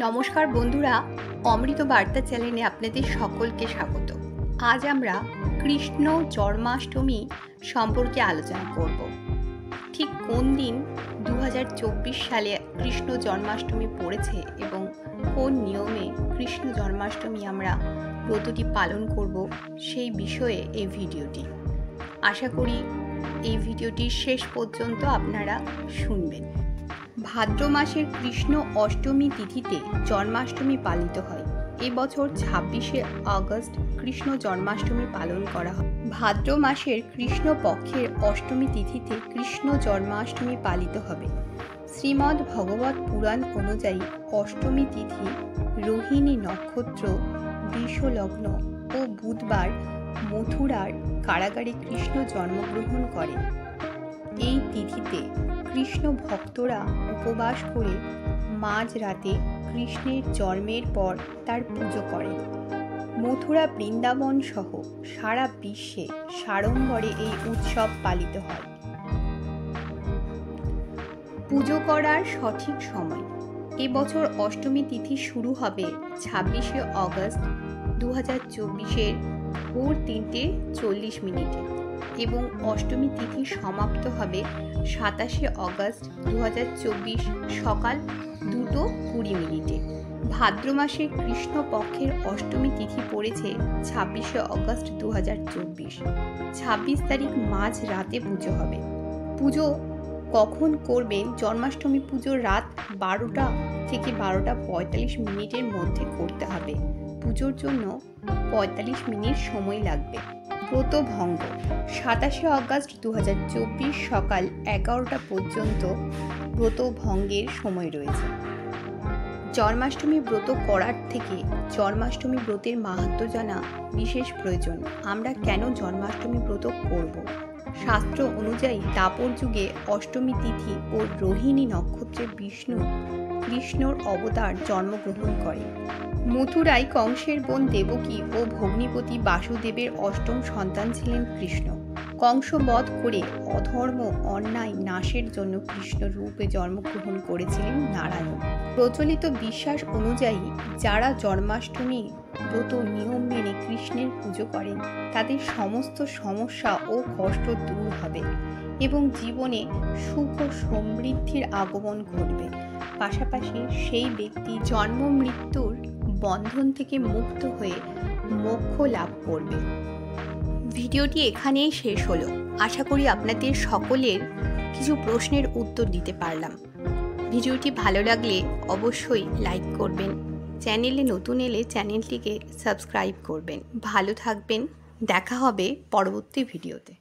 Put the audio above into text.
নমস্কার বন্ধুরা, অমৃত বার্তা চ্যানেলে আপনাদের সকলকে স্বাগত। আজ আমরা কৃষ্ণ জন্মাষ্টমী সম্পর্কে আলোচনা করব। ঠিক কোন দিন 2024 সালে কৃষ্ণ জন্মাষ্টমী পড়েছে এবং কোন নিয়মে কৃষ্ণ জন্মাষ্টমী আমরা ব্রতটি পালন করব সেই বিষয়ে এই ভিডিওটি। আশা করি এই ভিডিওটি শেষ পর্যন্ত আপনারা শুনবেন। ভাদ্র মাসের কৃষ্ণ অষ্টমী তিথিতে জন্মাষ্টমী পালিত হয়। এবছর 26শে আগস্ট কৃষ্ণ জন্মাষ্টমী পালন করা হয়। ভাদ্র মাসের কৃষ্ণ পক্ষের অষ্টমী তিথিতে কৃষ্ণ জন্মাষ্টমী পালিত হবে। শ্রীমদ্ ভগবত পুরাণ অনুযায়ী অষ্টমী তিথি রোহিণী নক্ষত্র, বৃষলগ্ন ও বুধবার মথুরার কারাগারে কৃষ্ণ জন্মগ্রহণ করেন। এই তিথিতে কৃষ্ণ ভক্তরা উপবাস করে মাঝরাতে কৃষ্ণের জন্মের পর তার পুজো করেন। মথুরা, বৃন্দাবন সহ সারা বিশ্বে সাড়ম্বরে এই উৎসব পালিত হয়। পুজো করার সঠিক সময়। এবছর অষ্টমী তিথি শুরু হবে 26শে আগস্ট 2024 ভোর 3:40 এবং অষ্টমী তিথি সমাপ্ত হবে 27শে আগস্ট 2024 সকাল 2:20। ভাদ্র মাসের কৃষ্ণ পক্ষের অষ্টমী তিথি পড়েছে 26শে আগস্ট 2024। 26 তারিখ মাঝ রাতে পুজো হবে। পুজো কখন করবেন? জন্মাষ্টমী পুজো রাত 12টা থেকে 12:45 মধ্যে করতে হবে। পুজোর জন্য 45 মিনিট সময় লাগবে। ব্রত ভঙ্গ 27শে আগস্ট 2024 সকাল 11টা পর্যন্ত ব্রত ভঙ্গের সময় রয়েছে। জন্মাষ্টমী ব্রত করার থেকে জন্মাষ্টমী ব্রতের মাহাত্ম্য জানা বিশেষ প্রয়োজন। আমরা কেন জন্মাষ্টমী ব্রত করব? শাস্ত্র অনুযায়ী দাপর যুগে অষ্টমী তিথি ও রোহিণী নক্ষত্রে বিষ্ণু কৃষ্ণর অবতার জন্মগ্রহণ করে। মথুরায় কংসের বোন দেবকী ও ভগ্নিপতি বাসুদেবের অষ্টম সন্তান ছিলেন কৃষ্ণ। কংস বধ করে অধর্ম অন্যায় নাশের জন্য কৃষ্ণ রূপে জন্মগ্রহণ করেছিলেন নারায়ণ। প্রচলিত বিশ্বাস অনুযায়ী যারা জন্মাষ্টমী ব্রত নিয়ম মেনে কৃষ্ণের পুজো করেন তাদের সমস্ত সমস্যা ও কষ্ট দূর হবে এবং জীবনে সুখ ও সমৃদ্ধির আগমন ঘটবে। পাশাপাশি সেই ব্যক্তি জন্ম মৃত্যুর বন্ধন থেকে মুক্ত হয়ে মোক্ষ লাভ করবে। ভিডিওটি এখানেই শেষ হলো। আশা করি আপনাদের সকলের কিছু প্রশ্নের উত্তর দিতে পারলাম। ভিডিওটি ভালো লাগলে অবশ্যই লাইক করবেন। চ্যানেলে নতুন এলে চ্যানেলটিকে সাবস্ক্রাইব করবেন। ভালো থাকবেন। দেখা হবে পরবর্তী ভিডিওতে।